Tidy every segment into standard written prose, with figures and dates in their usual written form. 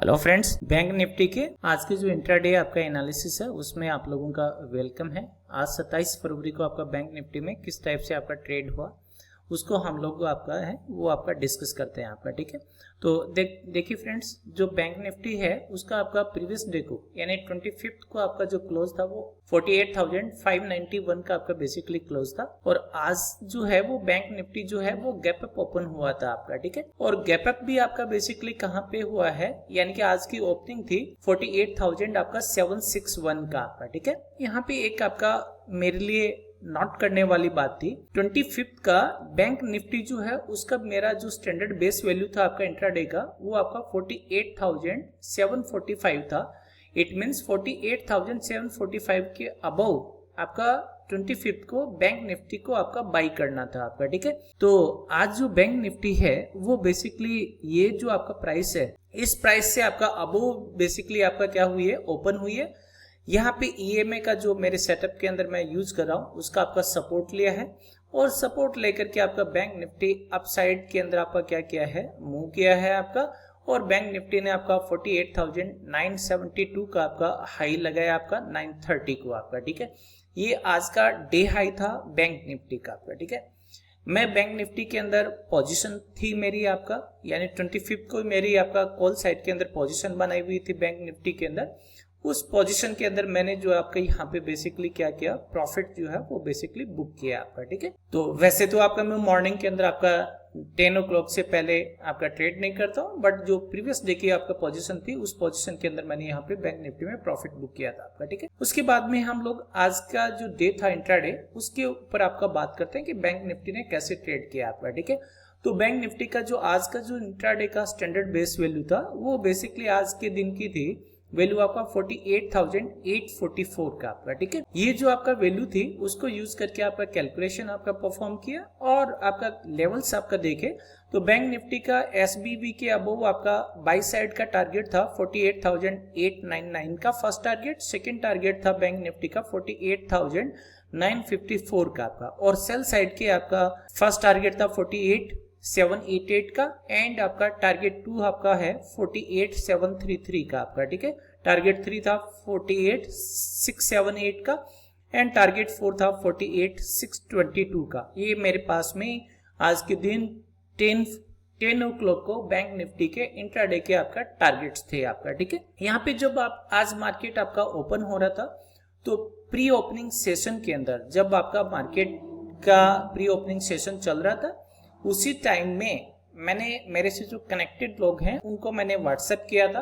Hello friends, bank Nifty के आज के जो इंट्राडे आपका एनालिसिस है उसमें आप लोगों का वेलकम है। आज 27 फरवरी को आपका बैंक निफ्टी में किस टाइप से आपका ट्रेड हुआ उसको हम लोग आपका है वो आपका डिस्कस करते हैं आपका। ठीक है, तो देखिए फ्रेंड्स, जो बैंक निफ्टी है उसका आपका प्रीवियस डे को यानी 25 को आपका जो क्लोज था वो 48,591 का आपका बेसिकली क्लोज था। और आज जो है वो बैंक निफ्टी जो है वो गैप अप ओपन हुआ था आपका। ठीक है, और गैप अप भी आपका बेसिकली कहाँ पे हुआ है, यानी कि आज की ओपनिंग थी 48,000 आपका 761 का आपका। ठीक है, यहाँ पे एक आपका मेरे लिए नोट करने वाली बात थी, 25 का बैंक निफ्टी जो है उसका मेरा जो स्टैंडर्ड बेस वैल्यू था आपका इंट्राडे का वो आपका 48,745 था। इट मींस 48,745 के अबव आपका 25 को बैंक निफ्टी को आपका बाई करना था आपका। ठीक है, तो आज जो बैंक निफ्टी है वो बेसिकली ये जो आपका प्राइस है इस प्राइस से आपका अबव बेसिकली आपका क्या हुई है, ओपन हुई है। यहाँ पे ईएमए का जो मेरे सेटअप के अंदर मैं यूज कर रहा हूँ उसका आपका सपोर्ट लिया है और सपोर्ट लेकर के आपका बैंक निफ्टी अपसाइड के अंदर आपका क्या किया है, मूव किया है आपका। और बैंक निफ्टी ने आपका 48,972 का आपका हाई लगाया आपका 930 को आपका। ठीक है, ये आज का डे हाई था बैंक निफ्टी का आपका। ठीक है, मैं बैंक निफ्टी के अंदर पोजीशन थी मेरी आपका, यानी 25 को मेरी आपका कॉल साइड के अंदर पोजीशन बनाई हुई थी बैंक निफ्टी के अंदर। उस पोजीशन के अंदर मैंने जो आपका यहाँ पे बेसिकली क्या किया, प्रॉफिट जो है वो बेसिकली बुक किया आपका। ठीक है, तो वैसे तो आपका मैं मॉर्निंग के अंदर आपका 10 o'clock से पहले आपका ट्रेड नहीं करता हूँ, बट जो प्रीवियस डे की आपका पोजीशन थी उस पोजीशन के अंदर मैंने यहाँ पे बैंक निफ्टी में प्रॉफिट बुक किया था आपका। ठीक है, उसके बाद में हम लोग आज का जो डे था इंट्राडे उसके ऊपर आपका बात करते हैं कि बैंक निफ्टी ने कैसे ट्रेड किया आपका। ठीक है, तो बैंक निफ्टी का जो आज का जो इंट्राडे का स्टैंडर्ड बेस वैल्यू था वो बेसिकली आज के दिन की थी वैल्यू आपका 48,844 का आपका। ठीक है, ये जो आपका वैल्यू थी उसको यूज करके आपका कैलकुलेशन आपका परफॉर्म किया और आपका लेवल्स आपका देखे तो बैंक निफ्टी का एसबीबी के अबव आपका बाई साइड का टारगेट था 48,899 का फर्स्ट टारगेट, सेकंड टारगेट था बैंक निफ्टी का 48,954 का आपका, और सेल साइड के आपका फर्स्ट टारगेट था 48,788 का एंड आपका टारगेट 2 आपका है 48,733 का आपका। ठीक है, टारगेट 3 था 48,678 का एंड टारगेट 4 था 48,622 का। ये मेरे पास में आज के दिन 10 o'clock को बैंक निफ्टी के इंट्राडे के आपका टारगेट्स थे आपका। ठीक है, यहाँ पे जब आप आज मार्केट आपका ओपन हो रहा था तो प्री ओपनिंग सेशन के अंदर जब आपका मार्केट का प्री ओपनिंग सेशन चल रहा था उसी टाइम में मैंने मेरे से जो कनेक्टेड लोग हैं उनको मैंने व्हाट्सएप किया था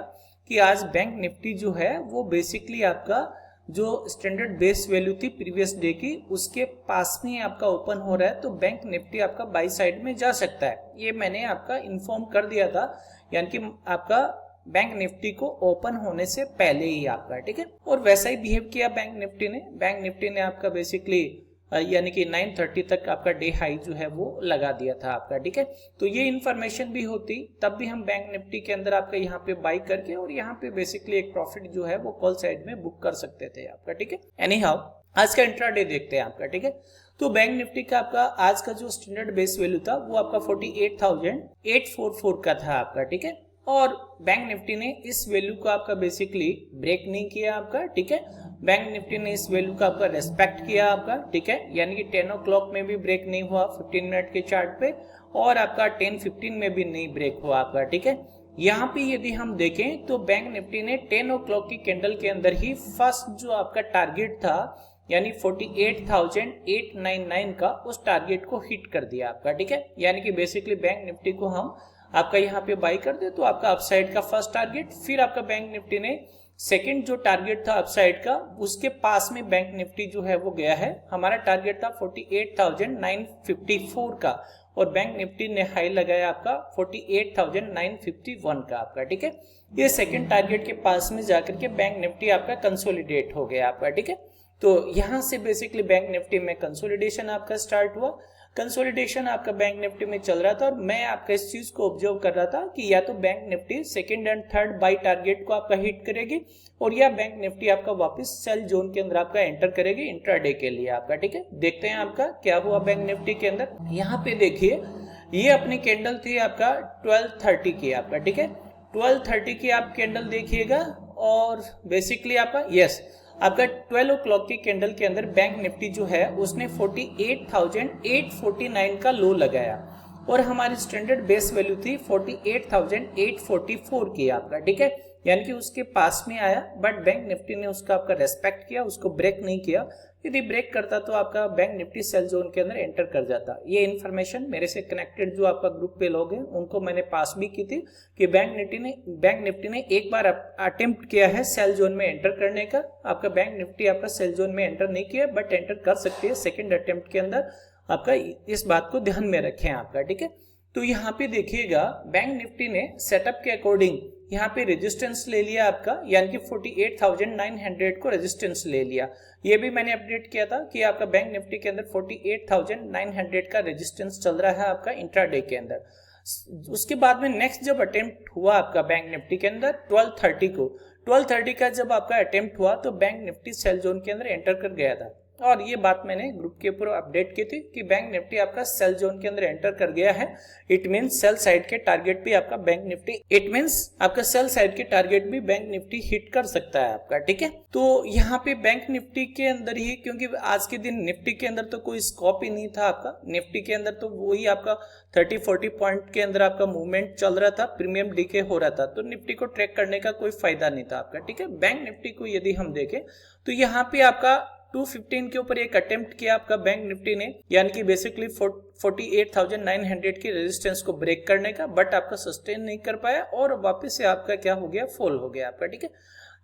कि आज बैंक निफ्टी जो है वो बेसिकली आपका जो स्टैंडर्ड बेस वैल्यू थी प्रीवियस डे की उसके पास में आपका ओपन हो रहा है तो बैंक निफ्टी आपका बाई साइड में जा सकता है। ये मैंने आपका इन्फॉर्म कर दिया था, यानी कि आपका बैंक निफ्टी को ओपन होने से पहले ही आपका। ठीक है, और वैसा ही बिहेव किया बैंक निफ्टी ने आपका बेसिकली यानी कि 930 तक आपका डे हाई जो है वो लगा दिया था आपका। ठीक है, तो ये इन्फॉर्मेशन भी होती तब भी हम बैंक निफ्टी के अंदर आपका यहाँ पे बाई करके और यहाँ पे बेसिकली एक प्रॉफिट जो है वो कॉल साइड में बुक कर सकते थे आपका। ठीक है, एनी हाउ आज का इंट्राडे देखते हैं आपका। ठीक है, तो बैंक निफ्टी का आपका आज का जो स्टैंडर्ड बेस वैल्यू था वो आपका 48,844 का था आपका। ठीक है, और बैंक निफ्टी ने इस वैल्यू को आपका बेसिकली ब्रेक नहीं किया आपका। ठीक है, बैंक निफ्टी ने इस वैल्यू का आपका रेस्पेक्ट किया आपका। ठीक है, यानी कि 10 o'clock में भी ब्रेक नहीं हुआ 15 मिनट के चार्ट पे और आपका 10:15 में भी नहीं ब्रेक हुआ आपका। ठीक है, यहाँ पे यदि हम देखें तो बैंक निफ्टी ने 10 o'clock की कैंडल के अंदर ही फर्स्ट जो आपका टारगेट था यानी 48,899 का उस टारगेट को हिट कर दिया आपका। ठीक है, यानी कि बेसिकली बैंक निफ्टी को हम आपका यहाँ पे बाई कर दे तो आपका अपसाइड का फर्स्ट टारगेट, फिर आपका बैंक निफ्टी ने सेकंड जो टारगेट था अपसाइड का उसके पास में बैंक निफ्टी जो है वो गया है। हमारा टारगेट था 48,954 का और बैंक निफ्टी ने हाई लगाया आपका 48,951 का आपका। ठीक है, ये सेकंड टारगेट के पास में जाकर के बैंक निफ्टी आपका कंसोलिडेट हो गया आपका। ठीक है, तो यहां से बेसिकली बैंक निफ्टी में कंसोलिडेशन आपका स्टार्ट हुआ। कंसोलिडेशन आपका बैंक निफ्टी में चल रहा था और मैं आपका इस चीज को ऑब्जर्व कर रहा था कि या तो bank Nifty second and third by target को आपका हिट करेगी और या बैंक निफ्टी आपका वापस सेल जोन के अंदर आपका एंटर करेगी इंट्राडे के लिए आपका। ठीक है, देखते हैं आपका क्या हुआ बैंक निफ्टी के अंदर। यहाँ पे देखिए ये अपनी कैंडल थी आपका 12:30 की आपका। ठीक है, 12:30 की आप कैंडल देखिएगा और बेसिकली आपका आपका 12 o'clock की कैंडल के अंदर बैंक निफ्टी जो है उसने 48,849 का लो लगाया और हमारी स्टैंडर्ड बेस वैल्यू थी 48,844 की आपका, ठीक है, यानी कि उसके पास में आया, बट बैंक निफ्टी ने उसका आपका रेस्पेक्ट किया, उसको ब्रेक नहीं किया। यदि ब्रेक करता तो आपका बैंक निफ्टी सेल जोन के अंदर एंटर कर जाता। ये इन्फॉर्मेशन मेरे से कनेक्टेड जो आपका ग्रुप पे लोग हैं उनको मैंने पास भी की थी कि बैंक निफ्टी ने एक बार अटेम्प्ट किया है सेल जोन में एंटर करने का। आपका बैंक निफ्टी आपका सेल जोन में एंटर नहीं किया, बट एंटर कर सकती है सेकेंड अटेम्प्ट के अंदर। आपका इस बात को ध्यान में रखें आपका, ठीक है। तो यहाँ पे देखिएगा बैंक निफ्टी ने सेटअप के अकॉर्डिंग यहाँ पे रेजिस्टेंस ले लिया आपका, यानी कि 48,900 को रेजिस्टेंस ले लिया। ये भी मैंने अपडेट किया था कि आपका बैंक निफ्टी के अंदर 48,900 का रेजिस्टेंस चल रहा है आपका इंट्राडे के अंदर। उसके बाद में नेक्स्ट जब अटेम्प्ट हुआ आपका बैंक निफ्टी के अंदर 12:30 का जब आपका अटेम्प्ट हुआ तो बैंक निफ्टी सेल जोन के अंदर एंटर कर गया था। और ये बात मैंने ग्रुप के ऊपर अपडेट की थी कि बैंक निफ्टी आपका सेल जोन के अंदर एंटर कर गया है। इट मींस सेल साइड के टारगेट भी आपका बैंक निफ्टी हिट कर सकता है आपका, ठीक है। तो यहाँ पे बैंक निफ्टी के अंदर ही, क्योंकि आज के दिन निफ्टी के अंदर तो कोई स्कोप ही नहीं था आपका, निफ्टी के अंदर तो वही आपका 30-40 पॉइंट के अंदर आपका मूवमेंट चल रहा था, प्रीमियम डीके हो रहा था, तो निफ्टी को ट्रैक करने का कोई फायदा नहीं था आपका, ठीक है। बैंक निफ्टी को यदि हम देखें तो यहाँ पे आपका 215 के ऊपर एक अटेम्प्ट किया आपका बैंक निफ्टी ने, यानी कि बेसिकली 48,900 की रेजिस्टेंस को ब्रेक करने का, बट आपका सस्टेन नहीं कर पाया और वापस से आपका क्या हो गया, फॉल हो गया आपका, ठीक है।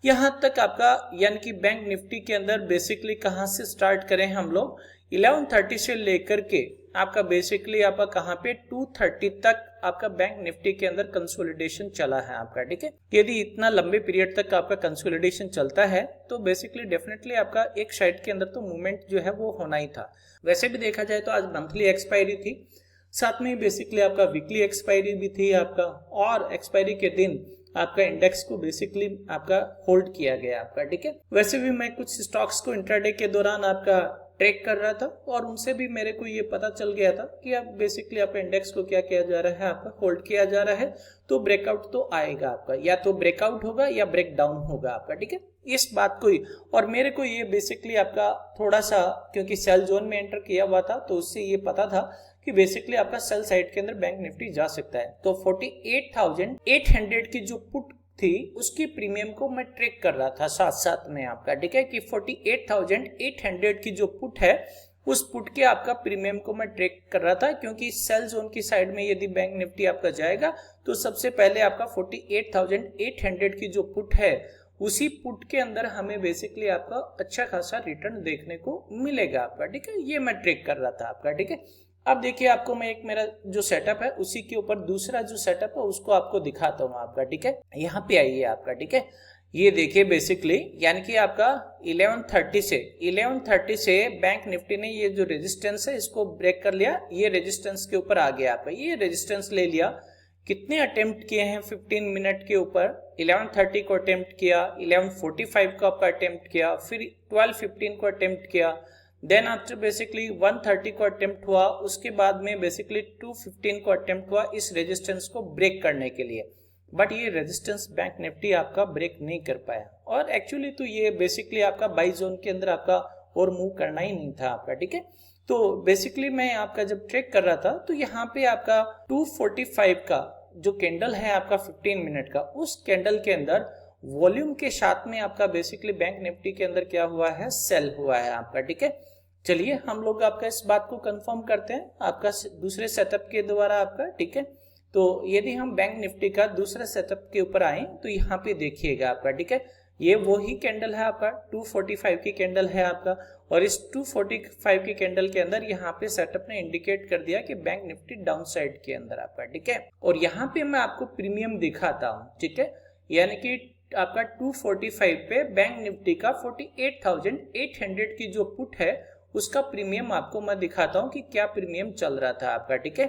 यहां तक आपका, यानी कि बैंक निफ्टी के अंदर बेसिकली कहां से स्टार्ट करें हम लोग, 11:30 से लेकर के आपका बेसिकली आपका कहां पे 2:30 तक आपका बैंक निफ्टी के अंदर कंसोलिडेशन चला है आपका, ठीक है। यदि इतना लंबे पीरियड तक आपका कंसोलिडेशन चलता है तो बेसिकली डेफिनेटली आपका एक साइड के अंदर तो मूवमेंट जो है वो होना ही था। वैसे भी देखा जाए तो आज मंथली एक्सपायरी थी, साथ में बेसिकली आपका वीकली एक्सपायरी भी थी आपका, और एक्सपायरी के दिन आपका इंडेक्स को बेसिकली आपका होल्ड किया गया आपका, ठीक है। वैसे भी मैं कुछ स्टॉक्स को इंट्राडे के दौरान आपका ट्रैक कर रहा था और उनसे भी मेरे को ये पता चल गया था कि अब बेसिकली आपका इंडेक्स को क्या किया जा रहा है, आपका होल्ड किया जा रहा है, तो ब्रेकआउट तो आएगा आपका, या तो ब्रेकआउट होगा या ब्रेक डाउन होगा आपका, ठीक है। इस बात को ही, और मेरे को ये बेसिकली आपका थोड़ा सा, क्योंकि सेल जोन में एंटर किया हुआ था तो उससे ये पता था कि बेसिकली आपका सेल साइड के अंदर बैंक निफ्टी जा सकता है। तो 48,800 की जो पुट थी उसकी प्रीमियम को मैं ट्रैक कर रहा था साथ साथ में आपका, ठीक है, कि 48,800 की जो पुट है उस पुट के आपका प्रीमियम को मैं ट्रैक कर रहा था, क्योंकि सेल जोन की साइड में यदि बैंक निफ्टी आपका जाएगा तो सबसे पहले आपका 48,800 की जो पुट है उसी पुट के अंदर हमें बेसिकली आपका अच्छा खासा रिटर्न देखने को मिलेगा आपका, ठीक है। ये मैं ट्रैक कर रहा था आपका, ठीक है। अब देखिए आपको मैं एक मेरा जो सेटअप है उसी के ऊपर दूसरा जो सेटअप है उसको आपको दिखाता हूँ आपका, ठीक है। यहाँ पे आइए आपका, ठीक है। ये देखिए बेसिकली, यानी कि आपका 11:30 से बैंक निफ्टी ने ये जो रेजिस्टेंस है इसको ब्रेक कर लिया, ये रेजिस्टेंस के ऊपर आ गया आपका, ये रेजिस्टेंस ले लिया। कितने अटेम्प्ट किए हैं 15 मिनट के ऊपर, 11:30 को अटेम्प्ट किया, 11:45 को आपका अटेम्प्ट किया, फिर 12:15 को अटेम्प्ट किया, देन आफ्टर बेसिकली 1:30 को अटेम्प्ट हुआ, उसके बाद में बेसिकली 2:15 को अटेम्प्ट हुआ इस रेजिस्टेंस को ब्रेक करने के लिए, बट ये रेजिस्टेंस बैंक निफ्टी आपका ब्रेक नहीं कर पाया। और एक्चुअली तो ये बेसिकली आपका बाई जोन के अंदर आपका और मूव करना ही नहीं था आपका, ठीक है। तो बेसिकली मैं आपका जब ट्रेक कर रहा था तो यहाँ पे आपका 245 का जो कैंडल है आपका 15 मिनट का, उस कैंडल के अंदर वॉल्यूम के साथ में आपका बेसिकली बैंक निफ्टी के अंदर क्या हुआ है, सेल हुआ है आपका, ठीक है। चलिए हम लोग आपका इस बात को कंफर्म करते हैं आपका दूसरे सेटअप के द्वारा आपका, ठीक है। तो यदि हम बैंक निफ्टी का दूसरे सेटअप के ऊपर आए तो यहाँ पे देखिएगा आपका, ठीक है, ये वही कैंडल है आपका 245 की कैंडल है आपका, और इस 245 की कैंडल के अंदर यहाँ पे सेटअप ने इंडिकेट कर दिया कि बैंक निफ्टी डाउन साइड के अंदर आपका, ठीक है। और यहाँ पे मैं आपको प्रीमियम दिखाता हूँ, ठीक है, यानी कि आपका 245 पे बैंक निफ्टी का 48,800 की जो पुट है उसका प्रीमियम आपको मैं दिखाता हूं कि क्या प्रीमियम चल रहा था आपका, ठीक है।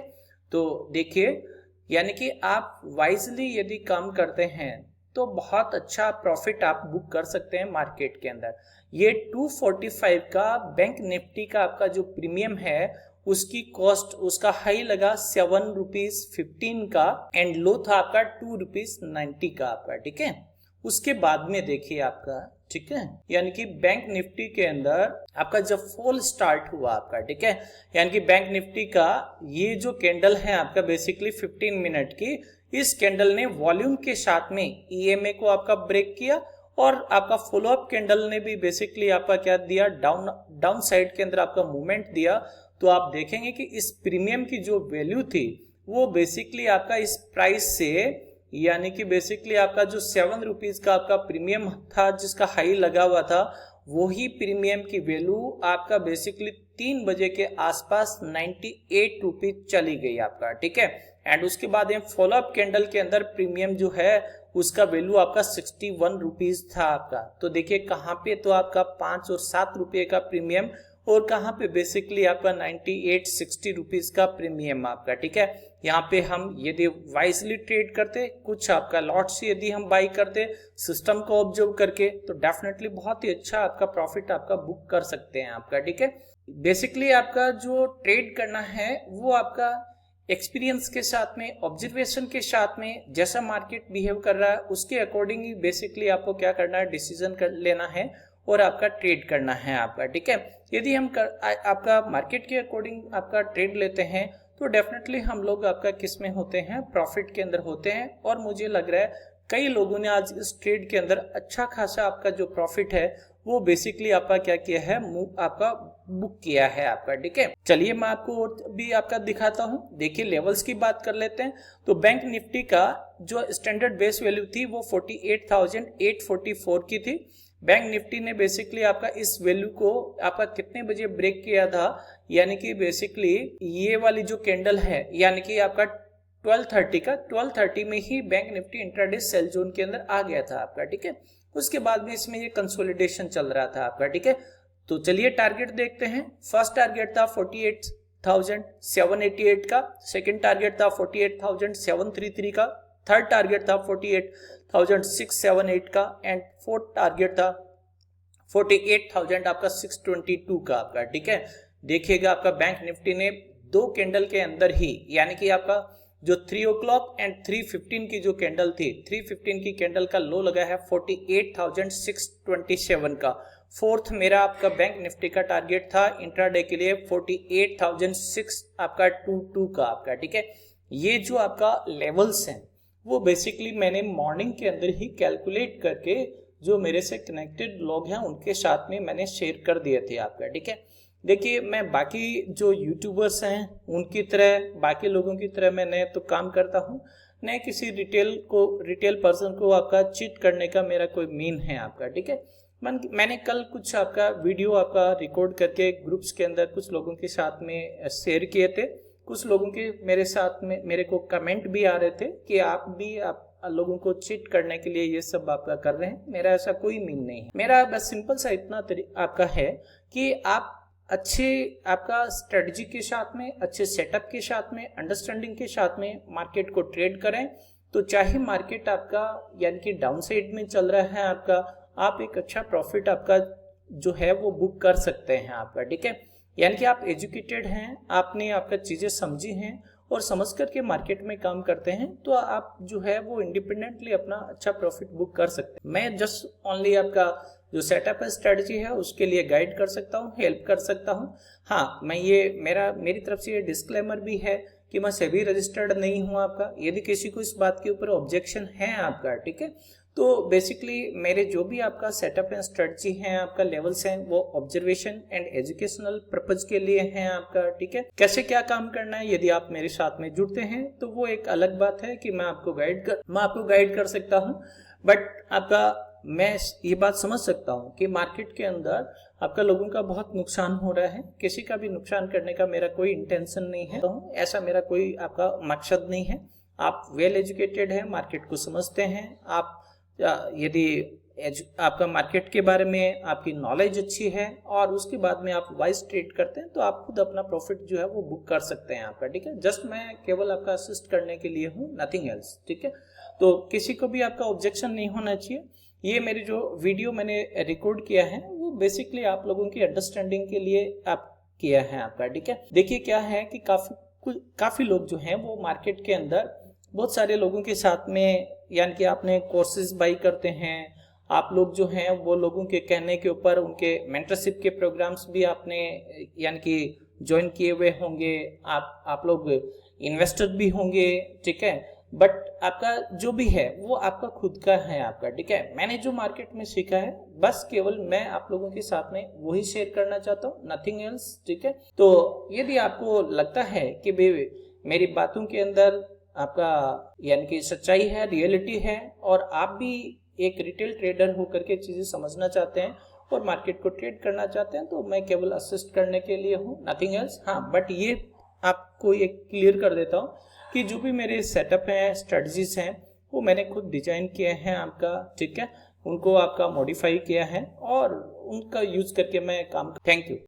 तो देखिए, यानी कि आप वाइजली यदि काम करते हैं तो बहुत अच्छा प्रॉफिट आप बुक कर सकते हैं मार्केट के अंदर। ये 245 का बैंक निफ्टी का आपका जो प्रीमियम है उसकी कॉस्ट, उसका हाई लगा 7 रुपीज 15 का एंड लो था आपका 2 रुपीज 90 का आपका, ठीक है। उसके बाद में देखिए आपका, ठीक है, यानी कि बैंक निफ्टी के अंदर आपका जब फॉल स्टार्ट हुआ आपका, ठीक है, यानी कि बैंक निफ्टी का ये जो कैंडल है आपका बेसिकली 15 मिनट की, इस कैंडल ने वॉल्यूम के साथ में ईएमए को आपका ब्रेक किया और आपका फॉलो अप कैंडल ने भी बेसिकली आपका क्या दिया, डाउन साइड के अंदर आपका मूवमेंट दिया। तो आप देखेंगे कि इस प्रीमियम की जो वैल्यू थी वो बेसिकली आपका इस प्राइस से, यानी कि बेसिकली आपका जो 7 रुपीज का आपका प्रीमियम था जिसका हाई लगा हुआ था, वही प्रीमियम की वैल्यू आपका बेसिकली 3 बजे के आसपास 98 रुपीज चली गई आपका, ठीक है। एंड उसके बाद फॉलो अप कैंडल के अंदर प्रीमियम जो है उसका वैल्यू आपका 61 रुपीज था आपका। तो देखिए कहाँ पे तो आपका 5 और 7 रुपये का प्रीमियम और कहाँ पे बेसिकली आपका 98-60 रुपीज का प्रीमियम आपका, ठीक है। यहाँ पे हम यदि वाइजली ट्रेड करते, कुछ आपका लॉट्स यदि हम बाई करते सिस्टम को ऑब्जर्व करके, तो डेफिनेटली बहुत ही अच्छा आपका प्रॉफिट आपका बुक कर सकते हैं आपका, ठीक है। बेसिकली आपका जो ट्रेड करना है वो आपका एक्सपीरियंस के साथ में, ऑब्जर्वेशन के साथ में, जैसा मार्केट बिहेव कर रहा है उसके अकॉर्डिंग ही बेसिकली आपको क्या करना है, डिसीजन कर लेना है और आपका ट्रेड करना है आपका, ठीक है। यदि हम आपका मार्केट के अकॉर्डिंग आपका ट्रेड लेते हैं तो डेफिनेटली हम लोग आपका किस में होते हैं, प्रॉफिट के अंदर होते हैं। और मुझे लग रहा है कई लोगों ने आज इस ट्रेड के अंदर अच्छा खासा आपका जो प्रॉफिट है वो बेसिकली आपका क्या किया है, आपका बुक किया है आपका, ठीक है। चलिए मैं आपको भी आपका दिखाता हूं। देखिए लेवल्स की बात कर लेते हैं। तो बैंक निफ्टी का जो स्टैंडर्ड बेस वैल्यू थी वो 48,844 की थी। बैंक निफ्टी ने बेसिकली आपका इस वैल्यू को आपका कितने बजे ब्रेक किया था, यानी कि बेसिकली ये वाली जो कैंडल है, यानी कि आपका 12:30 में ही bank nifty intraday sell zone के अंदर आ गया था आपका, ठीक है। उसके बाद में इसमें ये कंसोलिडेशन चल रहा था आपका, ठीक है। तो चलिए टारगेट देखते हैं। फर्स्ट टारगेट था 48,788 का, सेकंड टारगेट था 48,733 का, थर्ड टारगेट था 48,678 का एंड फोर्थ टारगेट था 48,000 आपका 622 का आपका, ठीक है। देखिएगा आपका बैंक निफ्टी ने 2 कैंडल के अंदर ही, यानी कि आपका जो 3 o'clock एंड 3:15 की जो कैंडल थी, 3:15 की कैंडल का लो लगा है 48,627 का। फोर्थ मेरा आपका बैंक निफ्टी का टारगेट था इंट्राडे के लिए 48,6 आपका 22 का आपका, ठीक है। ये जो आपका लेवल्स हैं वो बेसिकली मैंने मॉर्निंग के अंदर ही कैलकुलेट करके जो मेरे से कनेक्टेड लोग हैं उनके साथ में मैंने शेयर कर दिए थे आपका, ठीक है। देखिए मैं बाकी जो यूट्यूबर्स हैं उनकी तरह, बाकी लोगों की तरह मैं तो काम करता हूँ, न किसी रिटेल पर्सन को आपका चीट करने का मेरा कोई मीन है आपका, ठीक है। मैंने कल कुछ आपका वीडियो आपका रिकॉर्ड करके ग्रुप्स के अंदर कुछ लोगों के साथ में शेयर किए थे। कुछ लोगों के मेरे साथ में मेरे को कमेंट भी आ रहे थे कि आप लोगों को चीट करने के लिए ये सब आपका कर रहे हैं। मेरा ऐसा कोई मीन नहीं है। मेरा बस सिंपल सा इतना आपका है कि आप अच्छे आपका स्ट्रेटजी के साथ में, अच्छे सेटअप के साथ में, अंडरस्टैंडिंग के साथ में मार्केट को ट्रेड करें। तो चाहे मार्केट आपका यानी कि डाउन साइड में चल रहा है आपका, आप एक अच्छा प्रॉफिट आपका जो है वो बुक कर सकते हैं आपका, ठीक है। यानी कि आप एजुकेटेड हैं, आपने आपका चीज़ें समझी हैं और समझ करके मार्केट में काम करते हैं, तो आप जो है वो इंडिपेंडेंटली अपना अच्छा प्रॉफिट बुक कर सकते हैं। मैं जस्ट ओनली आपका जो सेटअप है, स्ट्रेटजी है, उसके लिए गाइड कर सकता हूँ, हेल्प कर सकता हूँ। हाँ, मैं ये मेरी तरफ से ये डिस्क्लेमर भी है कि मैं सेबी रजिस्टर्ड नहीं हूँ आपका। यदि किसी को इस बात के ऊपर ऑब्जेक्शन है आपका, ठीक है, तो बेसिकली मेरे जो भी आपका सेटअप एंड स्ट्रेटजी है, आपका लेवल्स हैं, वो ऑब्जर्वेशन एंड एजुकेशनल पर्पज के लिए हैं आपका, ठीक है। कैसे क्या काम करना है, यदि आप मेरे साथ में जुड़ते हैं तो वो एक अलग बात है कि मैं आपको गाइड कर सकता हूँ। बट आपका मैं ये बात समझ सकता हूँ कि मार्केट के अंदर आपका लोगों का बहुत नुकसान हो रहा है। किसी का भी नुकसान करने का मेरा कोई इंटेंशन नहीं है, तो ऐसा मेरा कोई आपका मकसद नहीं है। आप वेल एजुकेटेड हैं, मार्केट को समझते हैं, आप यदि आपका मार्केट के बारे में आपकी नॉलेज अच्छी है और उसके बाद में आप वाइज ट्रेड करते हैं, तो आप खुद अपना प्रॉफिट जो है वो बुक कर सकते हैं आपका, ठीक है। जस्ट मैं केवल आपका असिस्ट करने के लिए हूँ, नथिंग एल्स, ठीक है। तो किसी को भी आपका ऑब्जेक्शन नहीं होना चाहिए। ये मेरी जो वीडियो मैंने रिकॉर्ड किया है वो बेसिकली आप लोगों की अंडरस्टैंडिंग के लिए आप किया है आपका, ठीक है। देखिए क्या है कि काफी लोग जो हैं वो मार्केट के अंदर बहुत सारे लोगों के साथ में, यानी कि आपने कोर्सेज बाई करते हैं आप लोग जो हैं, वो लोगों के कहने के ऊपर उनके मेंटरशिप के प्रोग्राम्स भी आपने यानी कि ज्वाइन किए हुए होंगे, आप लोग इन्वेस्टर भी होंगे, ठीक है। बट आपका जो भी है वो आपका खुद का है आपका, ठीक है। मैंने जो मार्केट में सीखा है बस केवल मैं आप लोगों के साथ में वही शेयर करना चाहता हूँ, नथिंग एल्स, ठीक है। तो यदि आपको लगता है कि भाई मेरी बातों के अंदर आपका यानी कि सच्चाई है, रियलिटी है, और आप भी एक रिटेल ट्रेडर होकर के चीजें समझना चाहते हैं और मार्केट को ट्रेड करना चाहते हैं, तो मैं केवल असिस्ट करने के लिए हूँ, नथिंग एल्स। हाँ, बट ये आपको एक क्लियर कर देता हूँ कि जो भी मेरे सेटअप हैं, स्ट्रेटजीज हैं, वो मैंने खुद डिजाइन किए हैं आपका, ठीक है। उनको आपका मॉडिफाई किया है और उनका यूज करके मैं काम। Thank you.